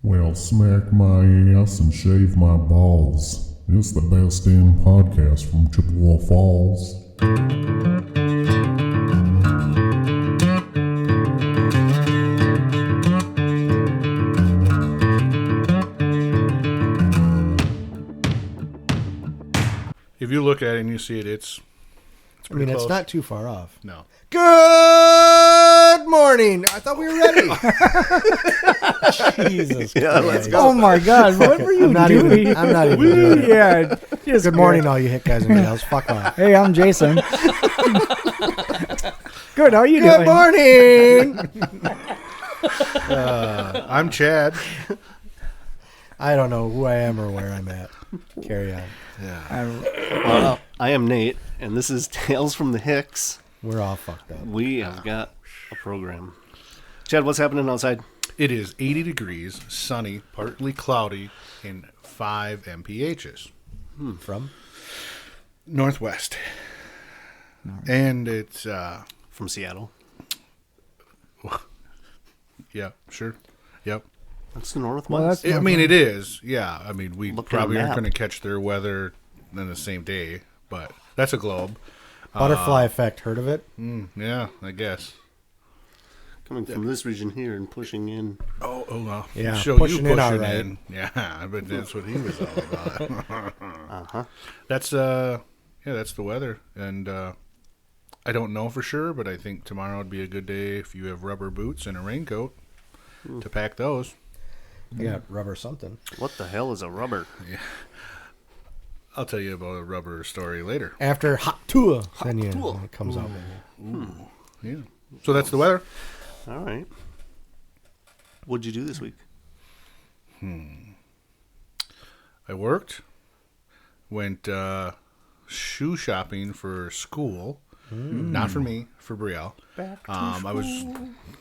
Well, smack my ass and shave my balls. It's the best damn podcast from Chippewa Falls. If you look at it and you see it, it's pretty close. It's not too far off. No. Good morning. I thought we were ready. Jesus Yeah, Christ. let's go. Oh my God! What were you I'm not doing? even doing it. Yeah. Just Good morning, all you hit guys and gals. Fuck off. Hey, I'm Jason. Good. How are you Good doing? morning. I'm Chad. I don't know who I am or where I'm at. Carry on. Well, I am Nate, and this is Tales from the Hicks. We're all fucked up. We have got a program. Chad, what's happening outside? It is 80 degrees, sunny, partly cloudy, and 5 mpHs. From? Northwest. And it's, From Seattle. yeah, sure. Yep. That's the Northwest. Well, that's- I mean, it is. Yeah. I mean, we Look at probably a aren't map. going to catch their weather in the same day, but that's a globe. Butterfly effect. Heard of it? Yeah, I guess. Coming from this region here and pushing in. Oh, well. Yeah, Show pushing you in, pushing all right. in. Yeah, I bet that's what he was all about. Uh-huh. That's that's the weather, and I don't know for sure, but I think tomorrow would be a good day if you have rubber boots and a raincoat to pack those. I got rubber something. What the hell is a rubber? I'll tell you about a rubber story later. After hot tour. Then tour. it comes out. Yeah. So that's the weather. All right. What'd you do this week? I worked, went shoe shopping for school, not for me, for Brielle. I was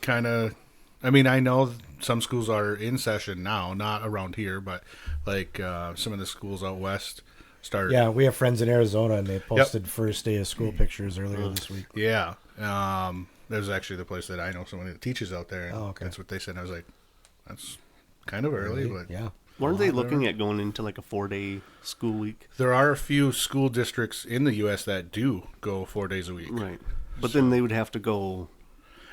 kind of, I mean, I know some schools are in session now, not around here, but like some of the schools out west start. Yeah, we have friends in Arizona, and they posted first day of school pictures earlier this week. Yeah. That was actually the place that I know someone that teaches out there. And Oh, okay. That's what they said. I was like, that's kind of early, but Yeah. Weren't they looking at going into like a 4-day school week? there are a few school districts in the U.S. that do go 4 days a week. Right. But then they would have to go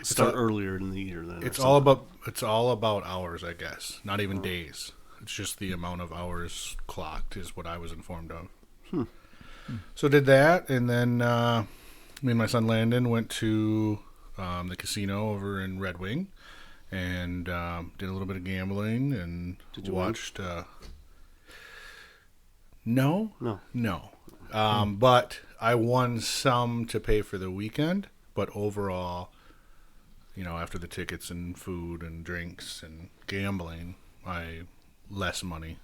start all- earlier in the year then. or It's something. all about hours, I guess. Not even days. It's just the amount of hours clocked is what I was informed of. So did that, and then me and my son Landon went to the casino over in Red Wing, and did a little bit of gambling and Did you win? watched. No. But I won some to pay for the weekend. But overall, after the tickets and food and drinks and gambling, less money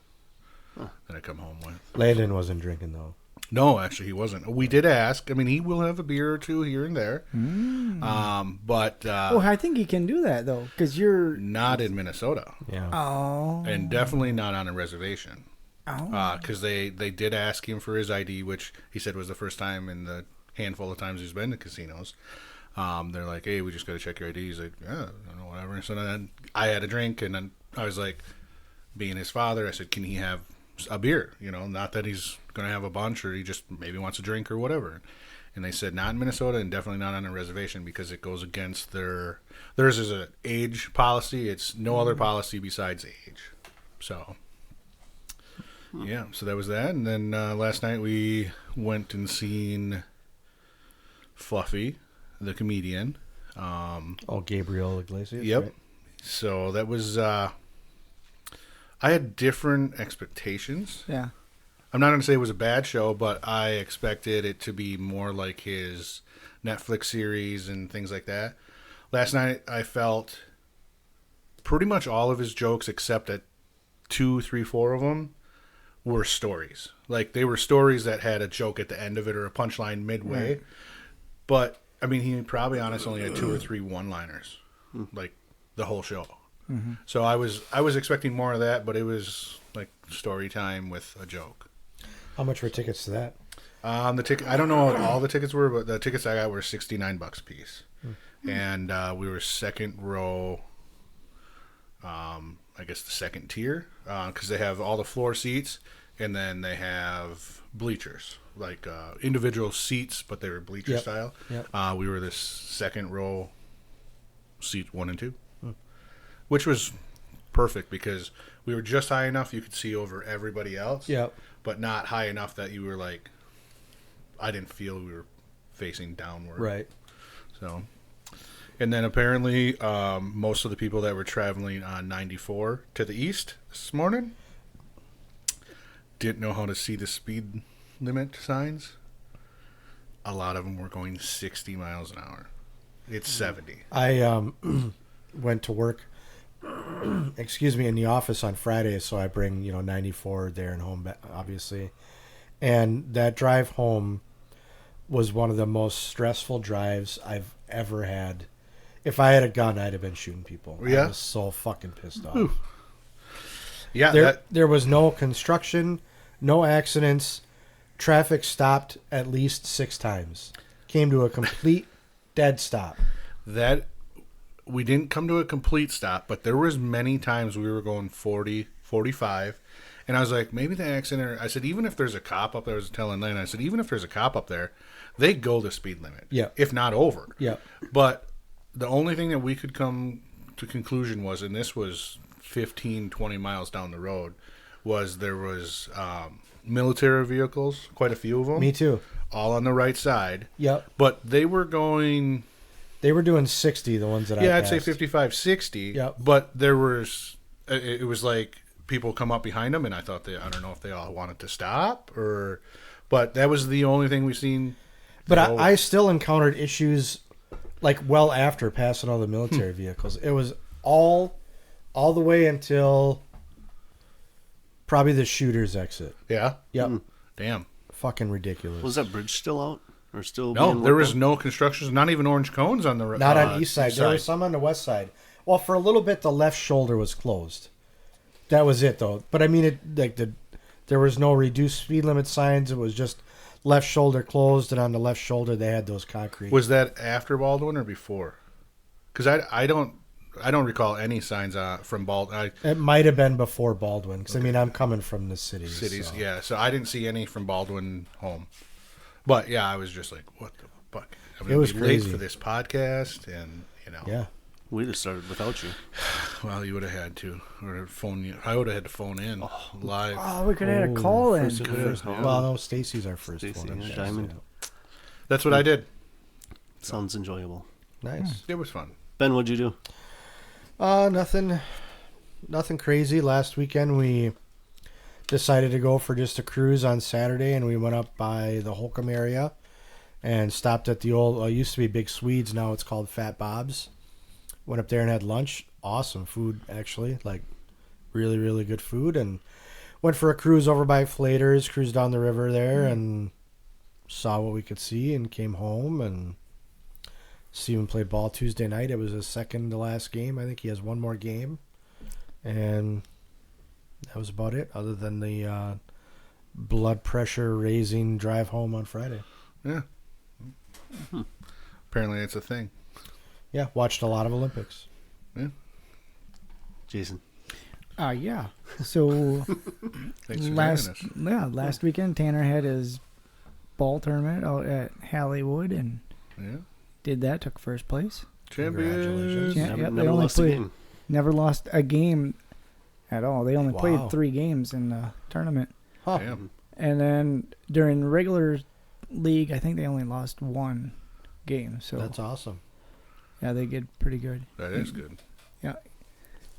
than I come home with. Landon wasn't drinking, though. No, actually, he wasn't. We did ask. I mean, he will have a beer or two here and there. But Oh, I think you can do that though, because you're. not in Minnesota. Yeah. Oh. And definitely not on a reservation. Oh. Because they did ask him for his ID, which he said was the first time in the handful of times he's been to casinos. They're like, hey, we just got to check your ID. He's like, yeah, I don't know, whatever. So then I had a drink, and then I was like, being his father, I said, can he have a beer? Not that he's going to have a bunch or he just maybe wants a drink or whatever. And they said not in Minnesota and definitely not on a reservation because it goes against theirs is an age policy. It's no other policy besides age. So, yeah, so that was that. And then last night we went and seen Fluffy, the comedian. Gabriel Iglesias. Yep. Right? So that was, I had different expectations. Yeah. I'm not going to say it was a bad show, but I expected it to be more like his Netflix series and things like that. Last night, I felt pretty much all of his jokes, except that 2, 3, 4 of them were stories. Like, they were stories that had a joke at the end of it or a punchline midway. Right. But, I mean, he probably, honestly, only had 2 or 3 one-liners, like, the whole show. Mm-hmm. So I was expecting more of that, but it was, like, story time with a joke. How much were tickets to that? The ticket, I don't know what all the tickets were, but the tickets I got were $69 a piece, and we were second row, I guess the second tier, because they have all the floor seats, and then they have bleachers, like individual seats, but they were bleacher Yep. style. Yep. We were this second row, seat 1 and 2, which was perfect because we were just high enough you could see over everybody else, Yep. but not high enough that you were like, I didn't feel we were facing downward. Right. So, and then apparently most of the people that were traveling on 94 to the east this morning didn't know how to see the speed limit signs. A lot of them were going 60 miles an hour. It's 70. I went to work, excuse me, in the office on Friday, so I bring 94 there and home, obviously. And that drive home was one of the most stressful drives I've ever had. If I had a gun, I'd have been shooting people. Yeah? I was so fucking pissed off. Yeah, There was no construction, no accidents. Traffic stopped at least 6 times. Came to a complete dead stop. that we didn't come to a complete stop, but there was many times we were going 40, 45, and I was like, maybe the accident. I said, even if there's a cop up there, I was telling Lane, I said, even if there's a cop up there, they go the speed limit, if not over. Yeah. But the only thing that we could come to conclusion was, and this was 15, 20 miles down the road, was there was military vehicles, quite a few of them. Me too. All on the right side. Yep. But they were going, They were doing 60, the ones that I I'd say passed. 55, 60. Yep. But there was, it was like people come up behind them, and I thought I don't know if they all wanted to stop but that was the only thing we've seen. But I still encountered issues like well after passing all the military vehicles. It was all the way until probably the shooter's exit. Yeah. Yep. Damn. Fucking ridiculous. Was that bridge still out? Or still No, being there worked was on? no constructions, not even orange cones on the Not on east side. There was some on the west side. Well, for a little bit, the left shoulder was closed. That was it, though. But I mean, there was no reduced speed limit signs. It was just left shoulder closed, and on the left shoulder they had those concrete. Was that after Baldwin or before? Because I don't recall any signs from Baldwin. It might have been before Baldwin, because I mean, I'm coming from the cities. Cities, so. yeah. So I didn't see any from Baldwin home. But yeah, I was just like, what the fuck? I'm It gonna was be crazy. late for this podcast, and Yeah. We'd have started without you. well, you would have had to, or I would have had to phone in live. Oh, we could have had a call in. Well, no, Stacy's our first Stacy, one. yeah, Diamond. That's what I did. Sounds enjoyable. Nice. It was fun. Ben, what'd you do? Nothing crazy. Last weekend we decided to go for just a cruise on Saturday, and we went up by the Holcomb area and stopped at the old, used to be Big Swedes, now it's called Fat Bob's. Went up there and had lunch. Awesome food, actually. Like, really, really good food. And went for a cruise over by Flaters, cruised down the river there, and saw what we could see, and came home. And Steven played ball Tuesday night. It was his second to last game. I think he has one more game. And that was about it, other than the blood pressure raising drive home on Friday. Yeah. Apparently, it's a thing. Yeah, watched a lot of Olympics. Jason. Yeah. So Thanks for last joining us. last weekend Tanner had his ball tournament out at Hollywood and Yeah. did that. Took first place. Champions. Yeah, Never, yep, they never only lost a played- game. Never lost a game at all. They only Wow. played 3 games in the tournament. Huh. Damn. And then during regular league, I think they only lost 1 game. So That's awesome. yeah, they did pretty good. That is good.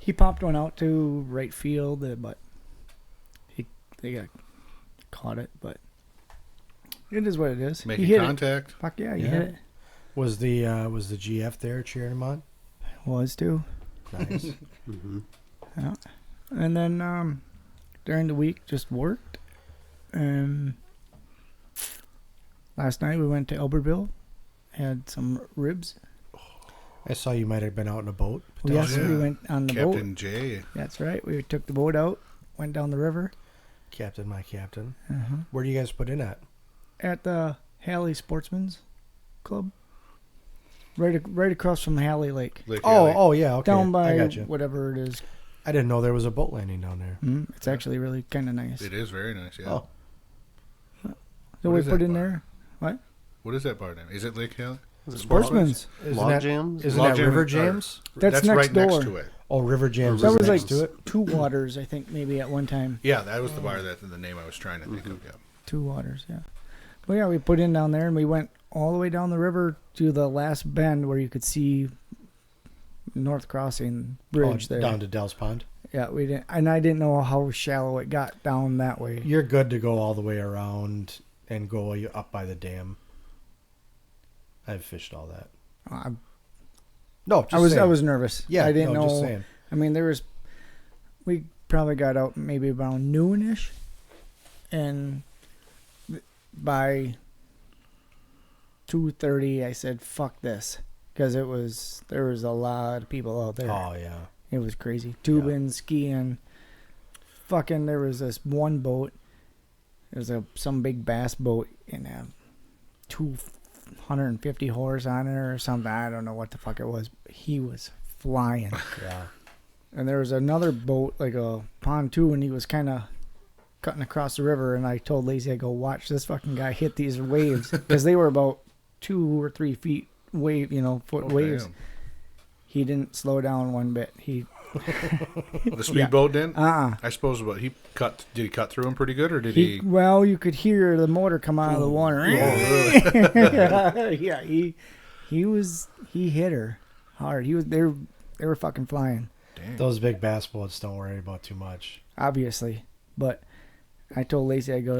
He popped one out to right field, but they got caught it. But it is what it is. Making he hit contact. it. Fuck yeah, he Yeah. hit it. Was the GF there cheering him on? Was too. Nice. Mm-hmm. Yeah. And then during the week, just worked. Last night we went to Elberville, had some ribs. I saw you might have been out in a boat. Well, yes, yeah. we went on the Captain boat. J. That's right. We took the boat out, went down the river. Captain, my captain. Uh-huh. Where do you guys put in at? At the Halley Sportsman's Club. Right across from Halley Lake. Lake Oh, Alley. oh yeah, okay. Down I by got you. whatever it is. I didn't know there was a boat landing down there. It's actually really kind of nice. It is very nice. Yeah. Oh. So What we is put that in bar? there. What? What is that bar name? Is it Lake Haley? Sportsman's. Log jams? Isn't Log that Jam River is- Jams? That's next right door. next to it. Oh, River Jams. That is was next like to it. Two Waters, I think, maybe at one time. Yeah, that was the bar that the name I was trying to think of. Yeah. Two Waters, yeah. Well, yeah, we put in down there, and we went all the way down the river to the last bend where you could see North Crossing Bridge there. Down to Dell's Pond. Yeah, we didn't, and I didn't know how shallow it got down that way. You're good to go all the way around and go up by the dam. I've fished all that. I No, just was saying. I was nervous. Yeah, I didn't no, know. Just saying. I mean, we probably got out maybe around noonish, and by 2:30, I said, "Fuck this," because there was a lot of people out there. Oh yeah. It was crazy. Tubing, skiing. Fucking, there was this one boat. There was some big bass boat and 250 horse on it or something. I don't know what the fuck it was. He was flying. Yeah. And there was another boat, like a pontoon, and he was kind of cutting across the river. And I told Lacey, I go, watch this fucking guy hit these waves. Because they were about 2 or 3 feet foot waves. Damn. He didn't slow down one bit. He The speedboat didn't? Uh-uh. I suppose, did he cut through him pretty good, or did he? Well, you could hear the motor come out of the water. Yeah, he hit her hard. They were fucking flying, Dang. Those big bass boats don't worry about too much. obviously. But I told Lacey, I go,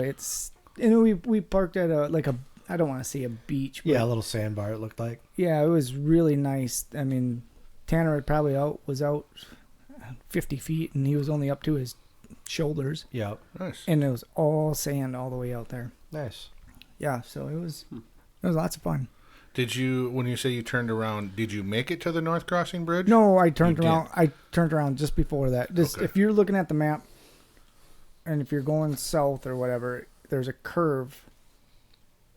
we parked at I don't want to say a beach. But Yeah, a little sandbar it looked like. yeah, it was really nice. I mean, Tanner was out 50 feet, and he was only up to his shoulders, Yep. Nice. and it was all sand all the way out there. Nice. Yeah, so it was lots of fun. Did you, when you say you turned around, did you make it to the North Crossing Bridge? No, I turned You around. I turned around just before that. Just Okay. if you're looking at the map, and if you're going south or whatever, there's a curve,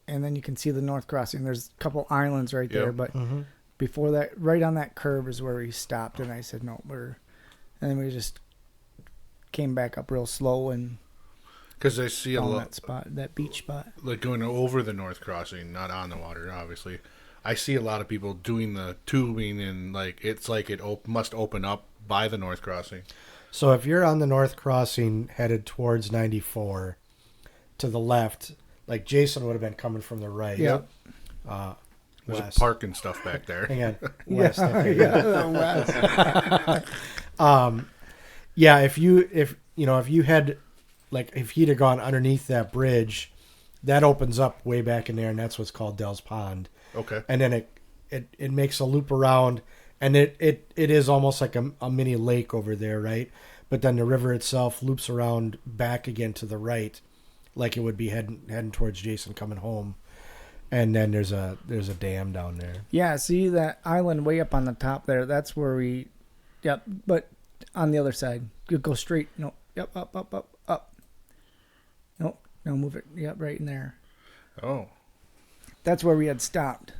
and then you can see the North Crossing. There's a couple islands right there, Yep. but Mm-hmm. before that, right on that curve is where we stopped, and I said no, and then we just came back up real slow and Because I see a found lot, that beach spot. like going over the North Crossing, not on the water, obviously. I see a lot of people doing the tubing, and it's like it must open up by the North Crossing. So if you're on the North Crossing headed towards 94, to the left, like Jason would have been coming from the right. Yep. There's West. a park and stuff back there. Hang on. West, I think. West. Yeah, if you had, like, if he'd have gone underneath that bridge, that opens up way back in there, and that's what's called Dell's Pond. Okay. And then it makes a loop around, and it is almost like a mini lake over there, right? But then the river itself loops around back again to the right, like it would be heading towards Jason coming home. And then there's a dam down there. Yeah, see that island way up on the top there? That's where we. Yep, but on the other side, you go straight. No, yep, up. Nope, no, move it. Yep, right in there. Oh. That's where we had stopped.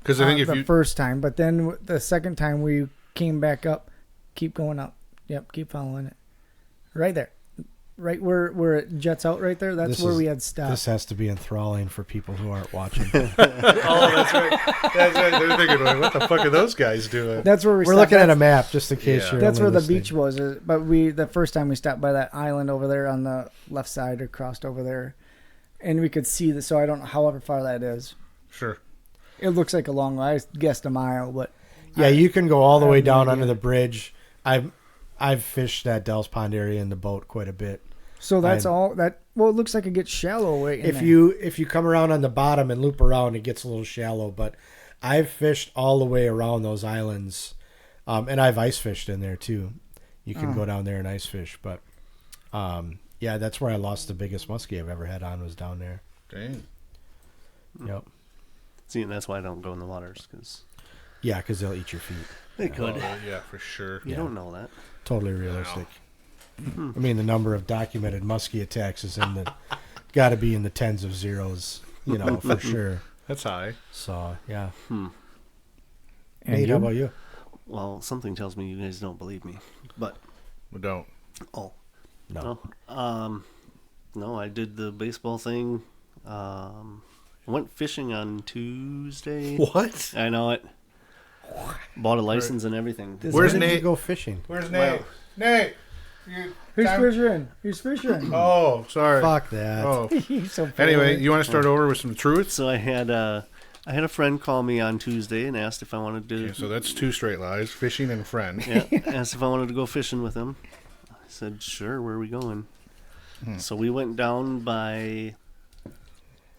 Because I think if the you. first time, but then the second time we came back up, keep going up. Yep, keep following it. Right there. Right where it jets out right there, that's where we had stopped. This has to be enthralling for people who aren't watching. Oh, that's right. That's right. They're thinking, like, what the fuck are those guys doing? That's where we We're stopped. looking at a map just in case Yeah. you're That's only where the listening. beach was. But the first time we stopped by that island over there on the left side or crossed over there, and we could see so I don't know however far that is. Sure. It looks like a long way. I guessed a mile, but Yeah, you can go all the I way have no down idea. under the bridge. I've fished that Dell's Pond area in the boat quite a bit. so that's I'm- all that. Well, it looks like it gets shallow right in If there. you come around on the bottom and loop around, it gets a little shallow. But I've fished all the way around those islands, and I've ice fished in there too. You can go down there and ice fish, but yeah, that's where I lost the biggest muskie I've ever had on was down there. Dang. Yep. See, and that's why I don't go in the waters, because Yeah, because they'll eat your feet. they could. Oh, yeah, for sure. You don't know that. Totally realistic. I mean, the number of documented muskie attacks is got to be in the tens of zeros, for sure. That's high. So yeah. And Nate, you? how about you? Well, something tells me you guys don't believe me, but We don't. Oh, No. no, I did the baseball thing. I went fishing on Tuesday. What? I know it. Bought a license and everything. This- Where's Where did you Nate? go fishing? Where's Well- Nate? Nate! Who's fishing? Who's fishing? Oh, sorry. Fuck that. Oh. He's so Anyway, full. you want to start over with some truths? So I had a friend call me on Tuesday and asked if I wanted to. Okay, so that's 2 straight lies: fishing and friend. Yeah, asked if I wanted to go fishing with him. I said, sure, where are we going? So we went down by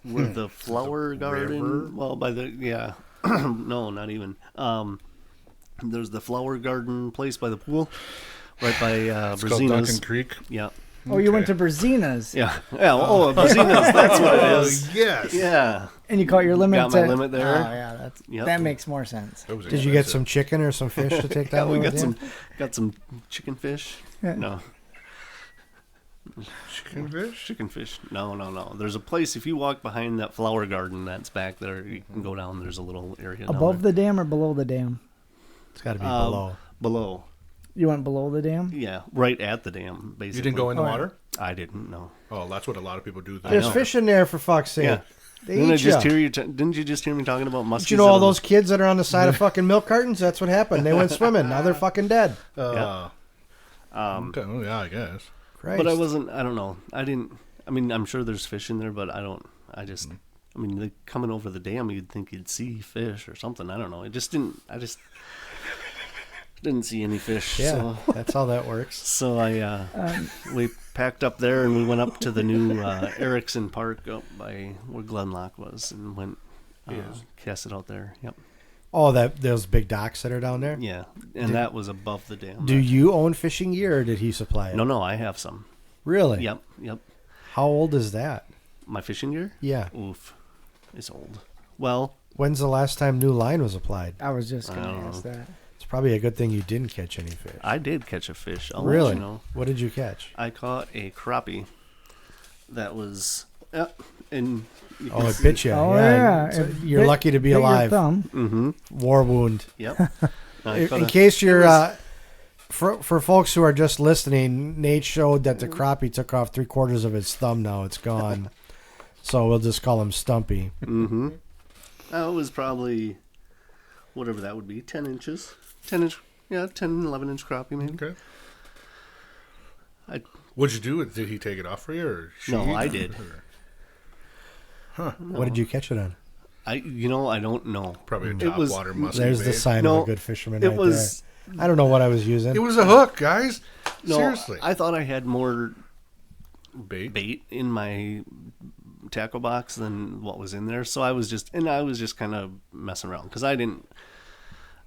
where the flower garden. river? Well, by the, yeah. No, not even. There's the flower garden place by the pool, right by It's called Duncan Brazina's. Creek. Yeah. Oh, you went to Brazina's. Yeah. Yeah. Oh, Brazina's. That's what it is. Yes. Yeah. And you caught your limit. Got my at- limit there. Oh, yeah, Yep. that makes more sense. That was Did you get expensive. some chicken or some fish to take Yeah, that we one got with you? got some chicken fish. Yeah. No. chicken fish? Chicken fish. No. There's a place, if you walk behind that flower garden that's back there, you can go down. There's a little area down Above there. the dam or below the dam? It's got to be Um, below. Below. You went below the dam? Yeah, right at the dam, basically. You didn't go in the Oh, yeah. water? I didn't, no. Oh, that's what a lot of people do. There's know. fish in there, for fuck's sake. Yeah. They Didn't I eat just ya. hear you didn't you just hear me talking about muskies? Did you know all that are- those kids that are on the side of fucking milk cartons? That's what happened. They went swimming. Now they're fucking dead. Okay, well, yeah, I guess. Christ. But I don't know. I mean, I'm sure there's fish in there, but I mean, coming over the dam, you'd think you'd see fish or something. I don't know. I just didn't see any fish. Yeah, that's how that works. So we packed up there and we went up to the new Erickson Park up by where Glenlock was and went cast it out there. Yep. Oh, those big docks that are down there? Yeah. And that was above the dam. Do you own fishing gear, or did he supply it? No, I have some. Really? Yep. How old is that? My fishing gear? Yeah. Oof. It's old. Well, When's the last time new line was applied? I was just going I to don't ask that. It's probably a good thing you didn't catch any fish. I did catch a fish. I'll let Really? you know. What did you catch? I caught a crappie that was, and you can Oh, it see- bit you. Oh, yeah. So It you're bit- lucky to be bit your alive. thumb. Mm-hmm. War wound. Yep. I In caught a- case you're, for folks who are just listening, Nate showed that the crappie took off 3/4 of his thumb. Now it's gone. So we'll just call him Stumpy. Mm-hmm. It was probably, whatever that would be, 10 inches. 10 inch, yeah, 10, 11 inch crappie maybe. Okay. I- What'd you do? Did he take it off for you, or she? No, I did. What did you catch it on? I don't know. Probably a It top was- water musky There's the bait. sign of No, a good fisherman It right was, there. I don't know what I was using. It was a hook, guys. no, Seriously. I thought I had more Bait. bait in my tackle box than what was in there. So I was just kind of messing around because I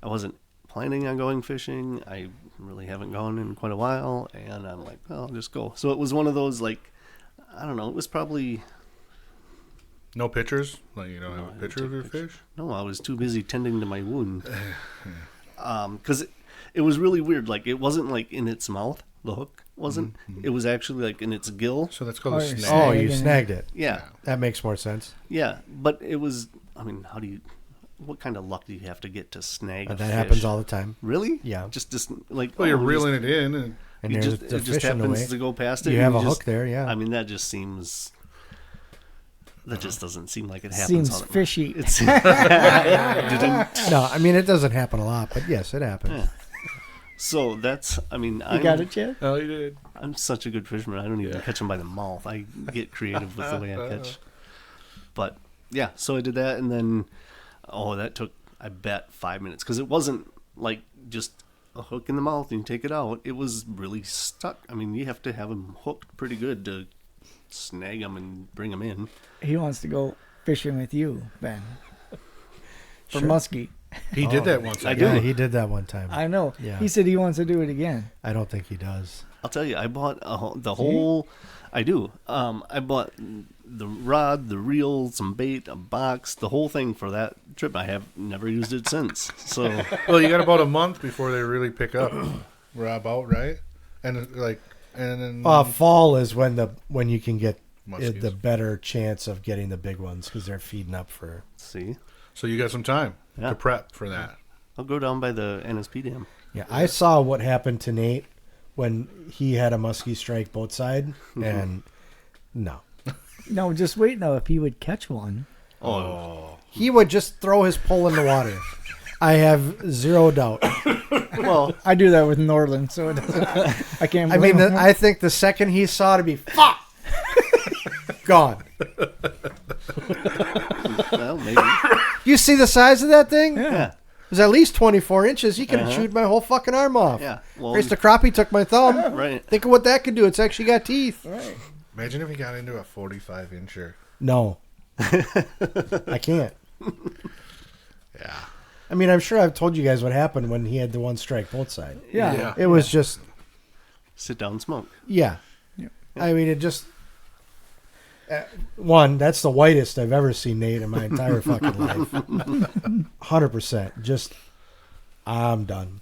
wasn't planning on going fishing. I really haven't gone in quite a while, and I'm like, well, I'll just go. So it was one of those, like, I don't know, it was probably, No pictures? Like you don't No, have I a didn't picture take of your pictures. fish? no, I was too busy tending to my wound. Because it was really weird. Like, it wasn't like in its mouth, the hook wasn't. It was actually like in its gill. So that's called Oh, a you're snag. Oh, Snag you it. snagged it. Yeah, That makes more sense. yeah. But it was, I mean, what kind of luck do you have to get to snag a That fish? happens all the time. Really? Yeah. Just like, Well, you're oh, reeling it in, and And You there's just, the it just fish in the happens way. to go past it. You and have a just- hook there, yeah. I mean, that just seems. That just doesn't seem like it happens. Seems on it. fishy. It's No, I mean, it doesn't happen a lot, but yes, it happens. Yeah. So that's. I mean, You got it, Chad? oh, you did. I'm such a good fisherman. I don't even catch them by the mouth. I get creative with the way I catch. But yeah, so I did that, and then that took, I bet, 5 minutes because it wasn't like just a hook in the mouth and you take it out. It was really stuck. I mean, you have to have them hooked pretty good to snag them and bring them in. He wants to go fishing with you, Ben. For Sure. muskie. He did that once. I think. do. Yeah, he did that one time. I know. Yeah. He said he wants to do it again. I don't think he does. I'll tell you, I bought the whole. I do. I bought the rod, the reel, some bait, a box, the whole thing for that trip. I have never used it since. So Well, you got about a month before they really pick up. We're about right, and then Fall is when you can get Muskies. the better chance of getting the big ones because they're feeding up for. see, So you got some time Yeah. to prep for that. I'll go down by the NSP dam. Yeah, I saw what happened to Nate when he had a muskie strike boat side, and no. No, just wait now. If he would catch one, He would just throw his pole in the water. I have zero doubt. well, I do that with Norland, so it doesn't, I can't. I mean, blame him. I think the second he saw it, to be fuck gone. Well, maybe. You see the size of that thing? Yeah. It was at least 24 inches. He could have chewed my whole fucking arm off. Yeah. Well, Christ, the crappie took my thumb. right. Think of what that could do. It's actually got teeth. Right. Imagine if he got into a 45-incher. No. I can't. Yeah. I mean, I'm sure I've told you guys what happened when he had the one strike both side. Yeah. It was just, Sit down and smoke. yeah. Yep. I mean, it just, one, that's the whitest I've ever seen Nate in my entire fucking life. 100%. Just, I'm done.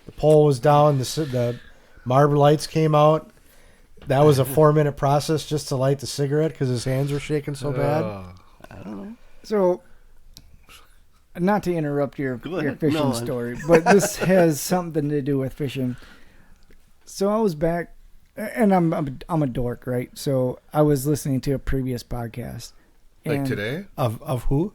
The pole was down. The marble lights came out. That was a 4-minute process just to light the cigarette because his hands were shaking so bad. I don't know. So, not to interrupt your Go ahead. fishing No, story, but this has something to do with fishing. So I was back, and I'm a dork, right? So I was listening to a previous podcast. Like and- today? Of who?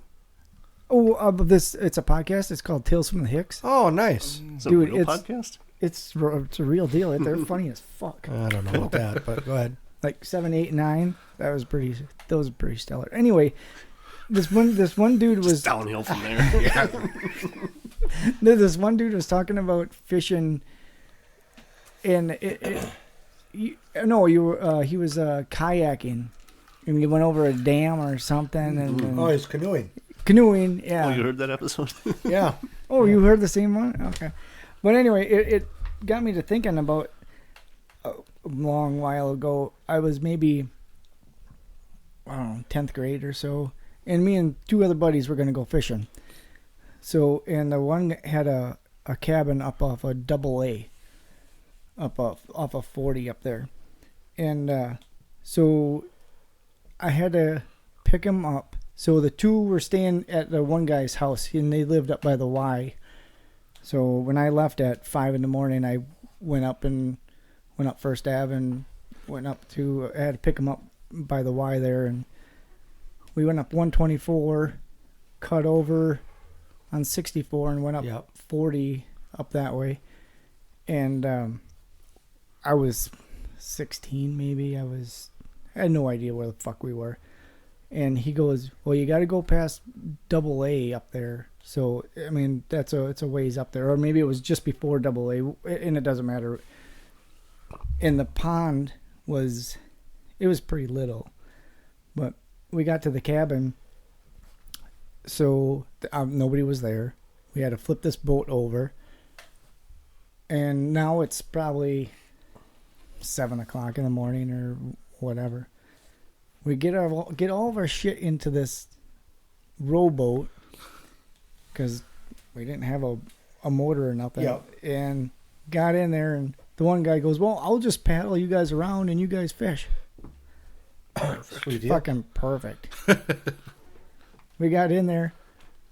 Oh, it's a podcast. It's called Tales from the Hicks. Oh, nice. It's Dude, a real it's- podcast? It's a real deal. They're funny as fuck. I don't know about that, but go ahead. Like 7, 8, 9. Those were pretty stellar. Anyway, this one dude was Just downhill from there. this one dude was talking about fishing, and he was kayaking, and he went over a dam or something, and Oh, he's canoeing. canoeing. Yeah. Oh, you heard that episode? Yeah. Oh, you heard the same one? Okay. But anyway, it got me to thinking about a long while ago. I was maybe, I don't know, 10th grade or so. And me and two other buddies were going to go fishing. So, and the one had a cabin up off a double A. Off of 40 up there. And so I had to pick him up. So the two were staying at the one guy's house, and they lived up by the Y. So when I left at 5 in the morning, I went up First Ave and I had to pick him up by the Y there, and we went up 124, cut over on 64 and went up 40 up that way. And I was 16 maybe. I had no idea where the fuck we were. And he goes, well, you got to go past double A up there. So, I mean, it's a ways up there. Or maybe it was just before double A, and it doesn't matter. And the pond was pretty little. But we got to the cabin, so nobody was there. We had to flip this boat over. And now it's probably 7 o'clock in the morning or whatever. We get all of our shit into this rowboat because we didn't have a motor or nothing. Yep. And got in there, and the one guy goes, well, I'll just paddle you guys around and you guys fish. Sweet deal. Fucking perfect. We got in there.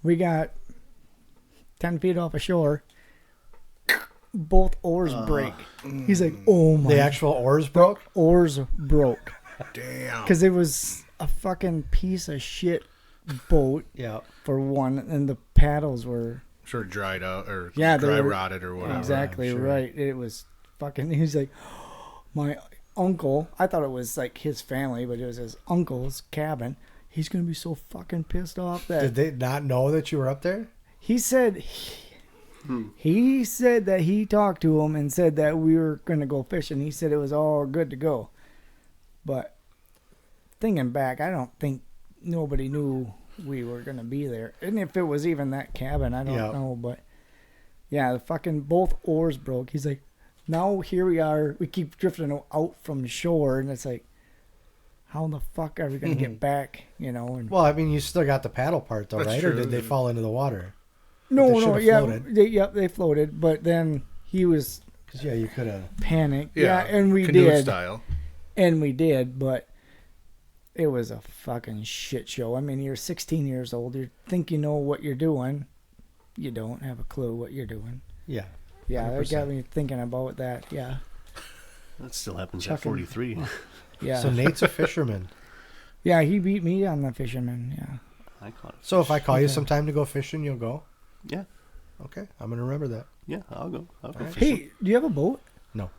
We got 10 feet off the shore. Both oars break. He's like, oh my. The actual oars broke? Oars broke. Damn. Because it was a fucking piece of shit boat Yeah. for one, and the paddles were Sure dried out or Yeah, they dry were- rotted or whatever. exactly I'm sure. right. It was fucking. He's like, my uncle. I thought it was like his family, but it was his uncle's cabin. He's gonna be so fucking pissed off that Did they not know that you were up there? he said. He said that he talked to him and said that we were gonna go fishing. He said it was all good to go, but thinking back, I don't think nobody knew we were gonna be there. And if it was even that cabin, I don't know. But yeah, the fucking both oars broke. He's like, now here we are. We keep drifting out from the shore, and it's like, how the fuck are we gonna get back? You know? And Well, I mean, you still got the paddle part, though, That's right? true. Or did they fall into the water? They no, should've yeah, floated. they floated. But then he was Because, yeah, you could have. panicked. Yeah, and we canoe did. style. And we did, but it was a fucking shit show. I mean, you're 16 years old. You think you know what you're doing. You don't have a clue what you're doing. Yeah. Yeah, that 100%. got me thinking about that. Yeah. That still happens at Chucking. 43. Yeah. So Nate's a fisherman. Yeah, he beat me on the fisherman. Yeah. I caught it. So if I call you Okay. sometime to go fishing, you'll go? Yeah, Okay, I'm going to remember that. yeah, I'll go. Alright. fishing. Hey, do you have a boat? No.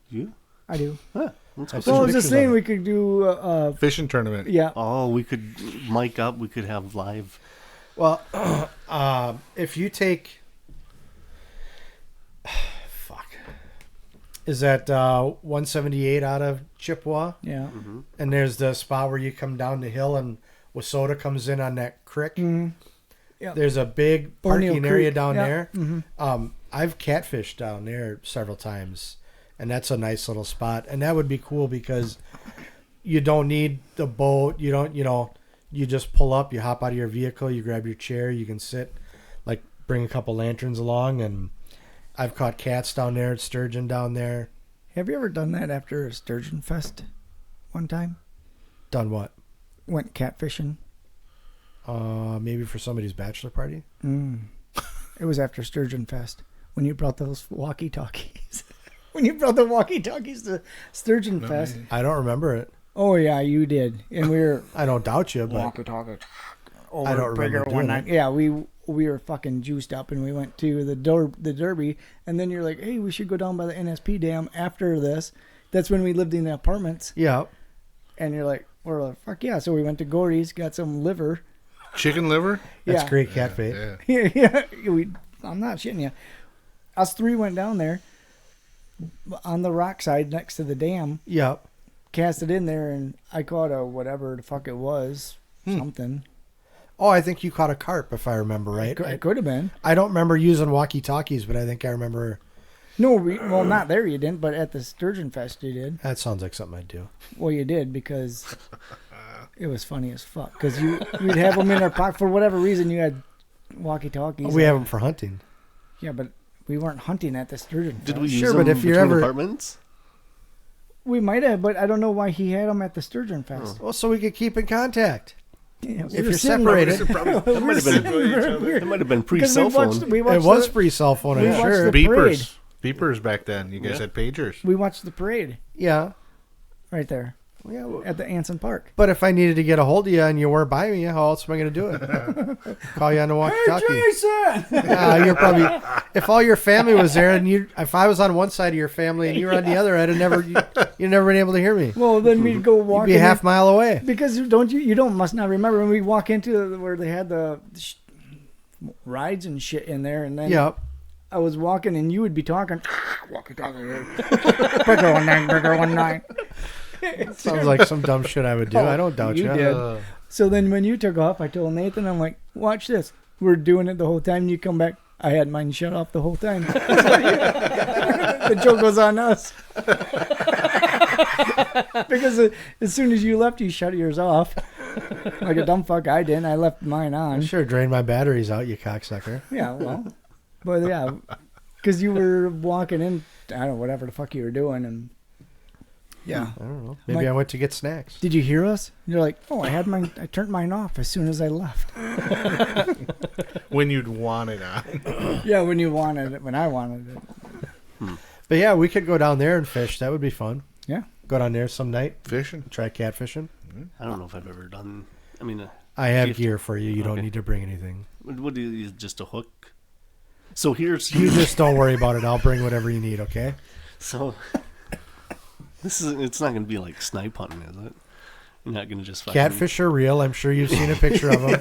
You? I do. Huh, let's go I've Well, I seen was just pictures saying of it. we could do. Fishing tournament. Yeah. Oh, we could mic up. We could have live. Well, if you take... Fuck. Is that 178 out of Chippewa? Yeah. And there's the spot where you come down the hill and Wasota comes in on that creek. Mm-hmm. Yep. There's a big O'Neill parking area Creek. down Yeah. there. Mm-hmm. I've catfished down there several times, and that's a nice little spot. And that would be cool because you don't need the boat. You don't, you just pull up, you hop out of your vehicle, you grab your chair, you can sit, like bring a couple lanterns along. And I've caught cats down there, sturgeon down there. Have you ever done that after a sturgeon fest? One time Done what? went catfishing. Maybe for somebody's bachelor party. It was after Sturgeon Fest when you brought those walkie-talkies. When you brought the walkie-talkies to Sturgeon Fest. I don't remember it. Oh yeah, you did, and we were I don't doubt you, but walkie-talkies. I don't remember doing it. Yeah, we were fucking juiced up, and we went to the Derby, and then you're like, hey, we should go down by the NSP dam after this. That's when we lived in the apartments, yeah. and you're like, we're like, fuck yeah. So we went to Gory's, got some liver. Chicken liver? That's Yeah. great cat bait. Yeah. Yeah, I'm not shitting you. Us three went down there on the rock side next to the dam, Yeah. cast it in there, and I caught a whatever the fuck it was, something. Oh, I think you caught a carp, if I remember right. It could have been. I don't remember using walkie-talkies, but I think I remember. No, well, not there you didn't, but at the Sturgeon Fest you did. That sounds like something I'd do. Well, you did because it was funny as fuck. Because we'd have them in our pocket for whatever reason. You had walkie-talkies. We have them for hunting. Yeah, but we weren't hunting at the Sturgeon Fest. Did we use Sure, them but if you're between ever- apartments? We might have, but I don't know why he had them at the Sturgeon Fest. Well, so we could keep in contact. Yeah, If you're separated, That might have been. That might have been pre-cell phone. We it watched was the- free cell phone, we I'm watched sure. the- Beepers. Beepers back then. You guys Yeah. had pagers. We watched the parade Yeah. right there Yeah. at the Anson Park. But if I needed to get a hold of you and you weren't by me, how else am I going to do it? Call you on the walkie-talkie. Jason! You're probably, if all your family was there and if I was on one side of your family and you were on the other, you'd never been able to hear me. Well, then we'd go You'd walk. be a half mile away. Because you don't must not remember when we walk into where they had the rides and shit in there, and then Yep. I was walking and you would be talking. Walkie-talkie. Burger 19, burger 19. Sounds like some dumb shit I would do. I don't doubt you. You did. So then when you took off, I told Nathan, I'm like, watch this. We're doing it the whole time. You come back. I had mine shut off the whole time. The joke was on us. Because as soon as you left, you shut yours off. Like a dumb fuck I didn't. I left mine I on. sure drained my batteries out, you cocksucker. Yeah, well. But yeah, because you were walking in, I don't know, whatever the fuck you were doing. And yeah. I don't know. Maybe Like- I went to get snacks. Did you hear us? You're like, oh, I turned mine off as soon as I left. When you'd want it on. Yeah, when you wanted it, when I wanted it. But yeah, we could go down there and fish. That would be fun. Yeah. Go down there some night, Fishing. try catfishing. I don't know if I've ever done. I mean, I have Gift. gear for you. You don't Okay. need to bring anything. what do you use? Just a hook? So here's You just don't worry about it. I'll bring whatever you need, okay? So it's not going to be like snipe hunting, is it? You're not going to just fucking, Catfish are real. I'm sure you've seen a picture of them.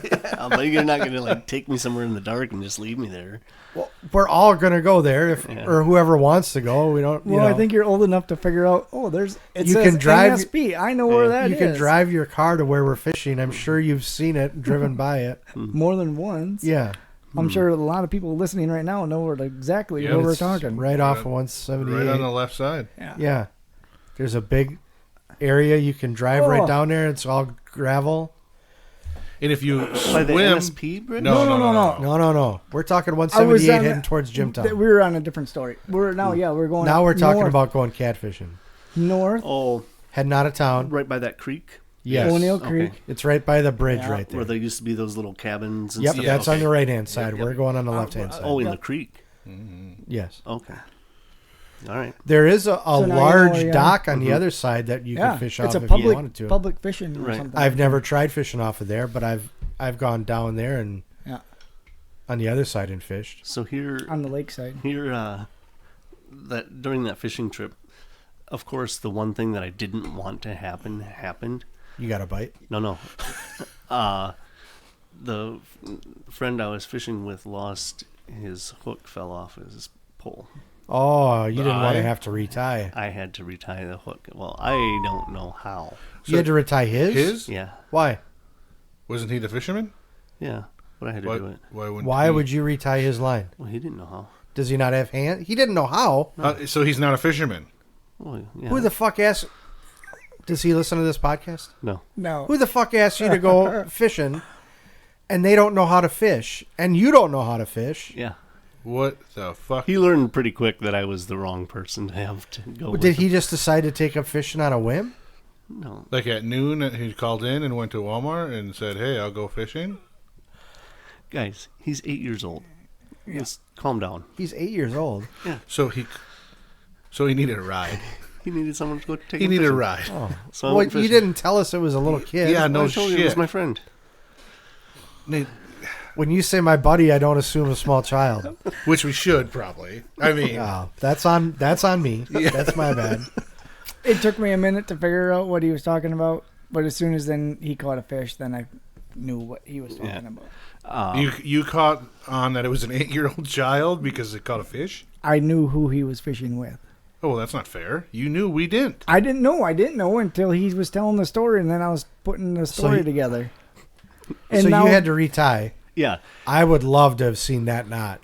But you're not going to like take me somewhere in the dark and just leave me there. Well, we're all going to go there Yeah. or whoever wants to go. We don't, Well, I think you're old enough to figure out, it You says can drive- NSP. I know where that you is. can drive your car to where we're fishing. I'm sure you've seen it and driven by it. more than once. Yeah. I'm sure a lot of people listening right now know exactly Yeah, where we're It's talking. Right off of 178. Right on the left side. Yeah. There's a big area you can drive Oh. right down there. It's all gravel. And if you By the swim. NSP bridge? No. No. We're talking I was 178 on heading the- towards Jimtown. We were on a different story. We're going. Now we're talking north, about going catfishing. north Oh, Heading out of town. right by that creek Yes. O'Neill Okay. Creek. It's right by the bridge Yeah. right there. where there used to be those little cabins and Yep, stuff. that's Okay. on the right hand side. Yep. We're going on the left hand side. Oh, in Yep. the creek. Yes. Okay. All right. There is a So now you know large where you are. dock on the other side that you yeah, can fish off it's a if you wanted public to. public fishing or Right. something. I've never tried fishing off of there, but I've gone down there and Yeah. on the other side and fished. So here, on the lakeside. that during that fishing trip, of course, the one thing that I didn't want to happen happened. You got a bite? No. The friend I was fishing with lost his hook, fell off his pole. Oh, you didn't want to eye? have to retie. I had to retie the hook. Well, I don't know how. You had to retie his? His? Yeah, Why? Wasn't he the fisherman? yeah, but I had to Why, do it. Why would you retie his line? Well, he didn't know how. Does he not have hand? He didn't know how. So he's not a fisherman. Well, yeah. Who the fuck asked? Does he listen to this podcast? No. No. Who the fuck asked you to go fishing and they don't know how to fish and you don't know how to fish? Yeah. What the fuck? He learned pretty quick that I was the wrong person to have to go with. Did he just decide to take up fishing on a whim? No. Like at noon, he called in and went to Walmart and said, "Hey, I'll go fishing." Guys, he's 8 years old. Just calm down. He's 8 years old. So he needed a ride. He needed someone to go take He him needed a fishing. ride. Oh. So I Well, went you fishing. didn't tell us it was a little kid. Yeah, no I told you it shit. was my friend. Nate, When you say my buddy, I don't assume a small child. which we should probably. I mean, Oh, that's on me. That's my bad. It took me a minute to figure out what he was talking about, but as soon as then he caught a fish, then I knew what he was talking Yeah. about. you caught on that it was an 8-year-old child because it caught a fish. I knew who he was fishing with. Oh, well, that's not fair. You knew, we didn't. I didn't know until he was telling the story, and then I was putting the story he- together. And So now, you had to retie. Yeah. I would love to have seen that knot.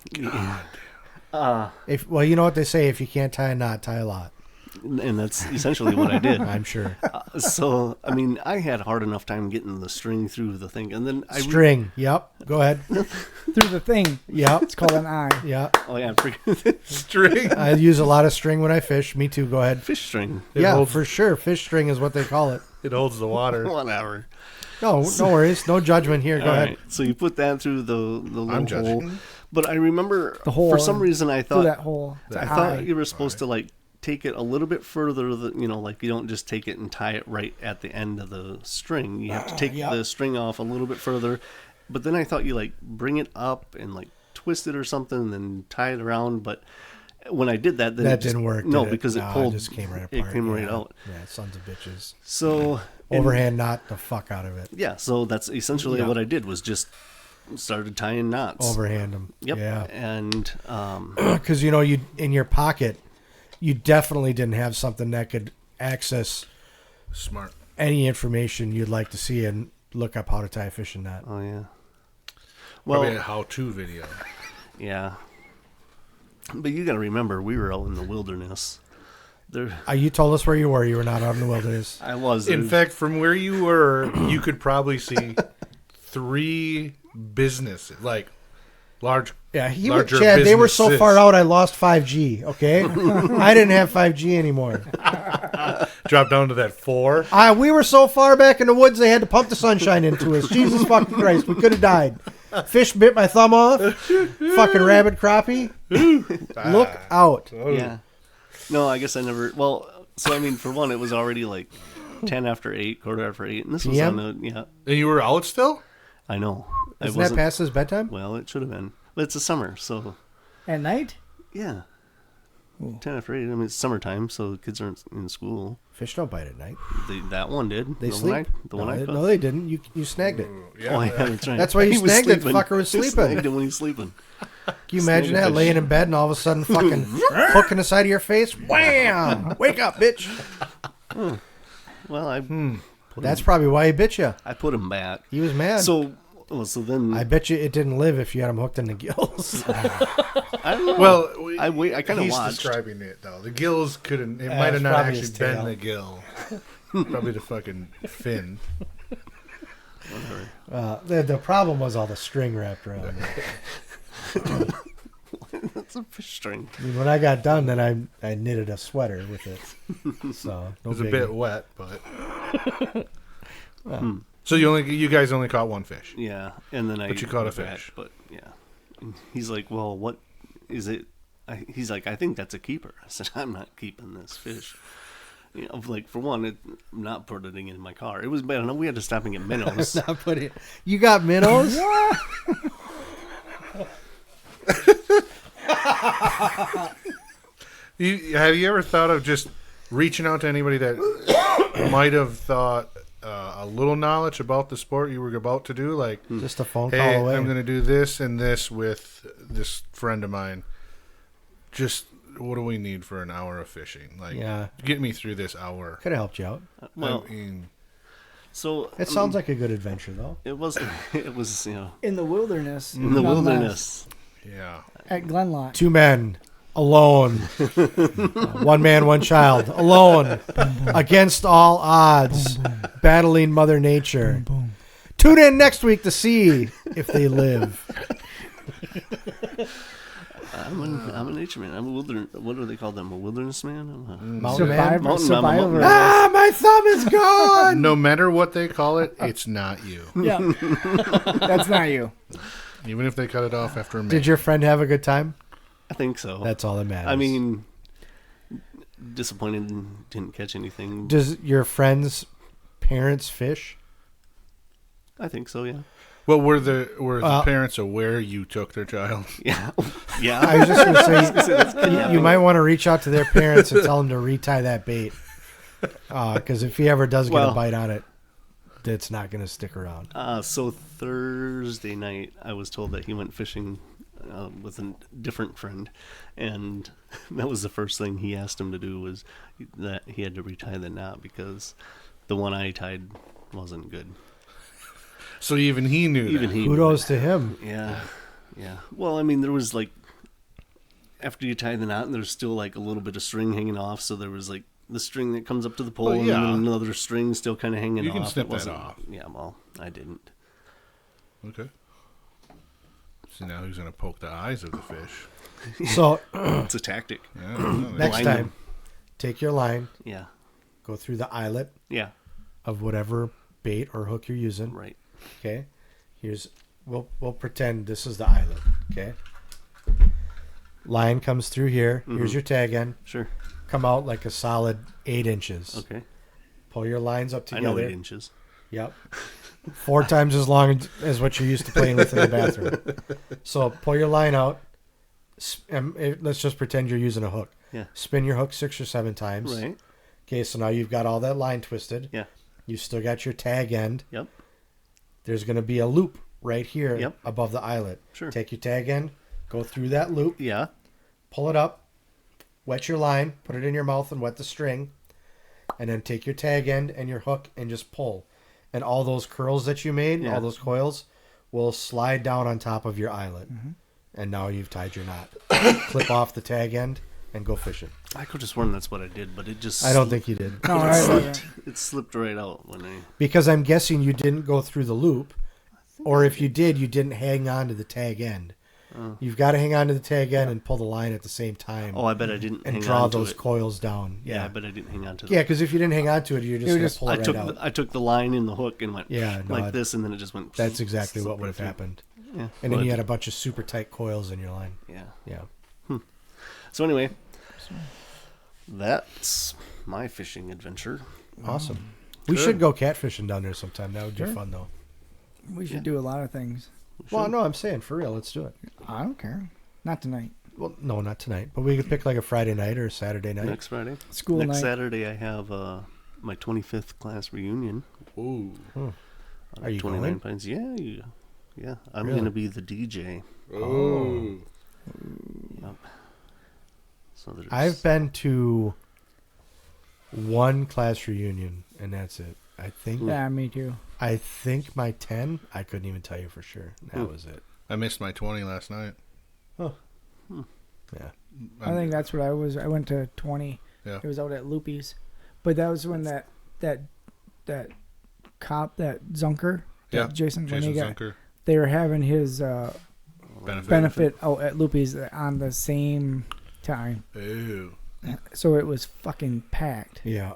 Uh, Well, you know what they say: if you can't tie a knot, tie a lot. and that's essentially what I did. I'm sure. So, I mean, I had hard enough time getting the string through the thing. And then String. Yep. Go ahead. through the thing. Yep. It's called an eye. Yep. Oh, yeah. Freaking String. I use a lot of string when I fish. Me too. Go ahead. fish string. Yeah, holds- for sure. Fish string is what they call it. It holds the water. Whatever. No worries. No judgment here. Go All ahead. right. So you put that through the little I'm hole. judging. But I remember, The hole for some in- reason, I Through thought that hole. It's I an thought eye. you were supposed to like take it a little bit further. Like you don't just take it and tie it right at the end of the string. You have to take yeah. the string off a little bit further. But then I thought you like bring it up and like twist it or something, and then tie it around. But when I did that, then That it just- didn't work. No, did because it No, pulled. It just came right It apart. came right Yeah. out. Yeah, sons of bitches. So Overhand knot the fuck out of it. yeah, so that's essentially Yeah. what I did was just started tying knots. Overhand them. Yep. Yeah. And Because you in your pocket, you definitely didn't have something that could access Smart. any information you'd like to see and look up how to tie a fishing knot. oh yeah. Probably a Well, how-to video. yeah. But you got to remember, we were out in the wilderness. There, You told us where you were. You were not out in the wilderness. I was. In fact, from where you were, you could probably see 3 businesses, like large. Yeah, larger Chad. They were so businesses. far out. I lost 5G. Okay, I didn't have 5G anymore. Drop down to that 4. We were so far back in the woods. They had to pump the sunshine into us. Jesus fucking Christ, we could have died. Fish bit my thumb off. Fucking rabbit crappie. Look out. yeah. No, I guess I never. Well, so I mean, for one, it was already like 10 after 8, quarter after 8, and this was PM? on the yeah. And you were out still? I know. I Isn't that wasn't. past his bedtime? Well, it should have been, but it's a summer, so At night? yeah. 10 after 8. I mean, it's summertime, so the kids aren't in school. Fish don't bite at night. That one did. They the sleep. One the one I caught. No, they didn't. You snagged it. Yeah. Oh, yeah, that's right. That's why you He was snagged it. The sleeping. fucker was He sleeping. snagged it when he's sleeping. Can you imagine Snag a that? fish. Laying in bed and all of a sudden fucking hook in the side of your face? Wham! Wake up, bitch. Well, That's probably why he bit you. I put him back. He was mad. So then I bet you it didn't live if you had him hooked in the gills. I don't know. Well, I kind of he's watched. describing it though. The gills couldn't. It might it's have not probably actually his been tail. the gill. Probably the fucking fin. The problem was all the string wrapped around it. That's a fish string. I mean, when I got done, then I knitted a sweater with it. So It no was a biggie. bit wet, but. So you guys only caught one fish. Yeah, and then But you caught a went back, fish. But yeah, and he's like, "Well, what is it?" he's like, I think that's a keeper. I said, I'm not keeping this fish. You know, like, for one, I'm not putting it in my car. It was bad enough. We had to stop and get minnows. Not put it. You got minnows? Have you ever thought of just reaching out to anybody that might have thought a little knowledge about the sport you were about to do? Like, Just a phone hey, call away. I'm going to do this and this with this friend of mine. Just what do we need for an hour of fishing? Like, Yeah. get me through this hour. Could have helped you out. Well, I mean, so It sounds like a good adventure, though. it was, you know, In the wilderness. in the nonetheless, wilderness. yeah. At Glenlock. 2 men, alone. 1 man, 1 child, alone, against all odds, battling Mother Nature. Tune in next week to see if they live. I'm a nature man. I'm a wilderness. What do they call them? A wilderness man? Mountain man. Mountain Survivor. man. Ah, my thumb is gone. No matter what they call it, it's not you. Yeah. That's not you. Even if they cut it off after a minute. Did your friend have a good time? I think so. That's all that matters. I mean, disappointed and didn't catch anything. Does your friend's parents fish? I think so. Yeah. Well, were the parents aware you took their child? Yeah. I Yeah. was just going to say, you might want to reach out to their parents and tell them to retie that bait. Because if he ever does get a bite on it, it's not going to stick around. So Thursday night, I was told that he went fishing with a different friend, and that was the first thing he asked him to do, was that he had to retie the knot because the one I tied wasn't good. So even he knew Even that. he. Kudos to him. Yeah. Yeah. Well, I mean, there was like, after you tie the knot, and there's still like a little bit of string hanging off, so there was like the string that comes up to the pole, Well, and yeah. then another string still kind of hanging You off. can snip It that wasn't- off. Yeah, well, I didn't. Okay. So now he's going to poke the eyes of the fish. So It's a tactic. Yeah, I don't know. next Line time, them. take your line, Yeah. go through the eyelet Yeah. of whatever bait or hook you're using. Right. Okay. We'll pretend this is the eyelet. Okay. Line comes through here. Here's your tag end. Sure. Come out like a solid 8 inches. Okay. Pull your lines up I together. know 8 inches. Yep. 4 times as long as what you're used to playing with in the bathroom. So pull your line out. Let's just pretend you're using a hook. Yeah. Spin your hook 6 or 7 times. Right. Okay, so now you've got all that line twisted. Yeah. You still got your tag end. Yep. There's going to be a loop right here Yep. above the eyelet. Sure. Take your tag end, go through that loop, Yeah. pull it up, wet your line, put it in your mouth and wet the string, and then take your tag end and your hook and just pull. And all those curls that you made, Yeah. all those coils, will slide down on top of your eyelet. And now you've tied your knot. Clip off the tag end and go fishing. I could have sworn that's what I did, but it just. I don't think you did. No, right. It slipped right out when I. Because I'm guessing you didn't go through the loop. Or if you did, you didn't hang on to the tag end. You've got to hang on to the tag end and pull the line at the same time. Oh, I bet I didn't and hang draw on to those it. coils down. Yeah, I Yeah. bet I didn't hang on to it. Yeah, because if you didn't hang on to it, you're just You going just- to pull I it took right out. I took the line in the hook and went Yeah, no, like this, and then it just went. That's exactly what slipped would have right happened. through. Yeah. And then But- you had a bunch of super tight coils in your line. Yeah. Yeah. So anyway, that's my fishing adventure. Awesome. We Good. should go catfishing down there sometime. That would be Sure. fun, though. We should do a lot of things. Well, no, I'm saying for real. Let's do it. I don't care. Not tonight. Well, no, not tonight. But we could pick like a Friday night or a Saturday night. Next Friday. School Next night. Saturday, I have my 25th class reunion. Ooh. Are you 29 going? Pines. Yeah. I'm Really? gonna be the DJ. Oh. Yep. So there's. I've been to one class reunion, and that's it. Yeah, me too. I think my 10, I couldn't even tell you for sure. That was it. I missed my 20 last night. Yeah. I think that's what I was. I went to 20. Yeah. It was out at Loopy's, but that was when that cop, that Zunker, Yeah, Jason, when Jason he got, Zunker. they were having his benefit out at Loopy's on the same time, Ew. so it was fucking packed. Yeah.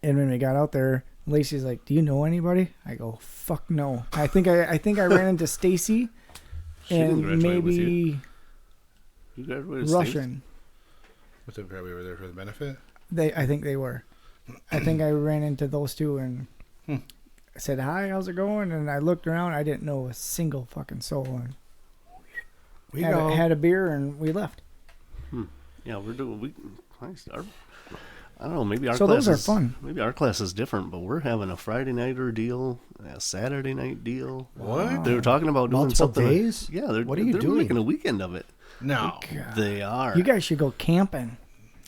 And when we got out there, Lacey's like, "Do you know anybody?" I go, "Fuck no." I think I ran into Stacy, She didn't and graduate with maybe You graduated state? Russian. Was it probably over there for the benefit? I think they were. I think I ran into those two and I said, "Hi, how's it going?" And I looked around. I didn't know a single fucking soul. And We had a beer and we left. Yeah, we're doing. I don't know. Maybe our So class those are is, fun. Maybe our class is different, but we're having a Friday nighter deal, a Saturday night deal. What? They were talking about doing Multiple something. days? Yeah, What are you they're doing? making a weekend of it. No, They are. You guys should go camping.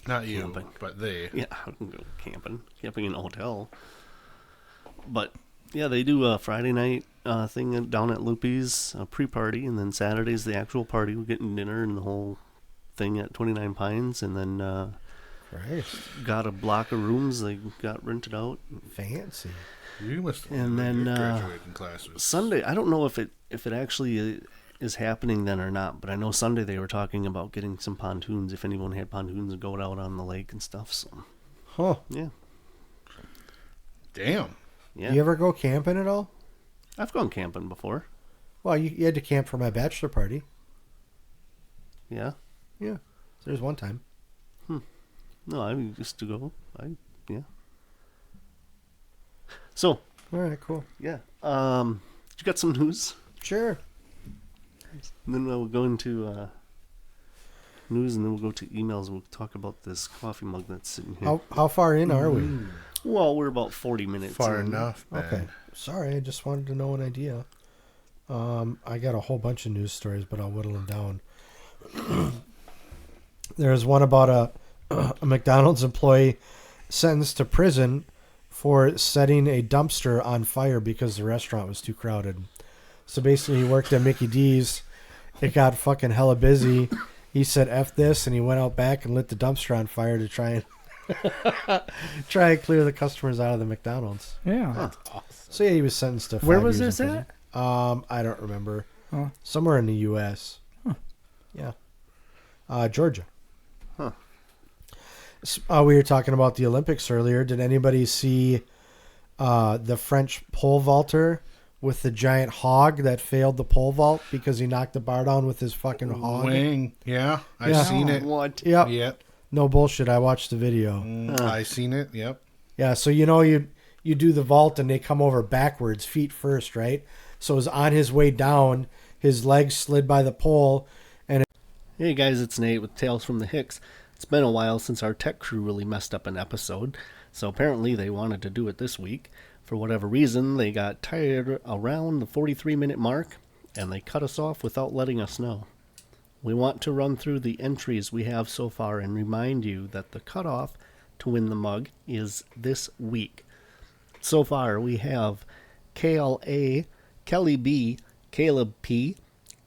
not you, Camping. but they. Yeah, I can go camping in a hotel. But yeah, they do a Friday night thing down at Loopy's, a pre-party, and then Saturday's the actual party. We're getting dinner and the whole thing at 29 Pines, and then Christ. got a block of rooms they got rented out. Fancy. You must have And then, graduating classes. Sunday, I don't know if it actually is happening then or not, but I know Sunday they were talking about getting some pontoons if anyone had pontoons to go out on the lake and stuff. So Huh. yeah, Damn. yeah. You ever go camping at all? I've gone camping before. Well, you had to camp for my bachelor party. Yeah. Yeah. There's one time. No, I used to go. Yeah. So All right, cool. yeah, you got some news? Sure. And then we'll go into news, and then we'll go to emails. And we'll talk about this coffee mug that's sitting here. How far in are we? Well, we're about 40 minutes. Far in. enough, man. Okay. Sorry, I just wanted to know an idea. I got a whole bunch of news stories, but I'll whittle them down. There's one about a McDonald's employee sentenced to prison for setting a dumpster on fire because the restaurant was too crowded. So basically, he worked at Mickey D's. It got fucking hella busy. He said F this, and he went out back and lit the dumpster on fire to try and clear the customers out of the McDonald's. Yeah. So yeah, he was sentenced to 5 Where was years this in at? prison. I don't remember. Oh. Somewhere in the U.S. Yeah. Georgia. Huh. We were talking about the Olympics earlier. Did anybody see the French pole vaulter with the giant hog that failed the pole vault because he knocked the bar down with his fucking hog? Wing. Yeah, I Yeah. seen it. What? Yep. Yep. No bullshit. I watched the video. I seen it. Yep. Yeah, so you do the vault and they come over backwards, feet first, right? So it was on his way down, his legs slid by the pole. Hey guys, it's Nate with Tales from the Hicks. It's been a while since our tech crew really messed up an episode, so apparently they wanted to do it this week. For whatever reason, they got tired around the 43-minute mark, and they cut us off without letting us know. We want to run through the entries we have so far and remind you that the cutoff to win the mug is this week. So far, we have Kale A, Kelly B, Caleb P,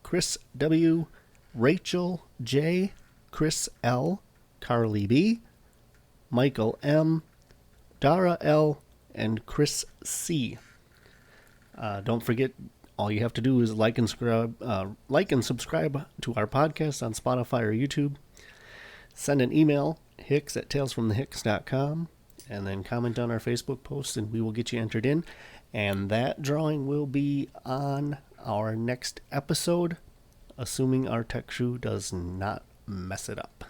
Chris W, Rachel J, Chris L, Carly B, Michael M, Dara L, and Chris C. Don't forget, all you have to do is like and subscribe to our podcast on Spotify or YouTube. Send an email, hicks@talesfromthehicks.com, and then comment on our Facebook post, and we will get you entered in. And that drawing will be on our next episode, assuming our tech crew does not mess it up.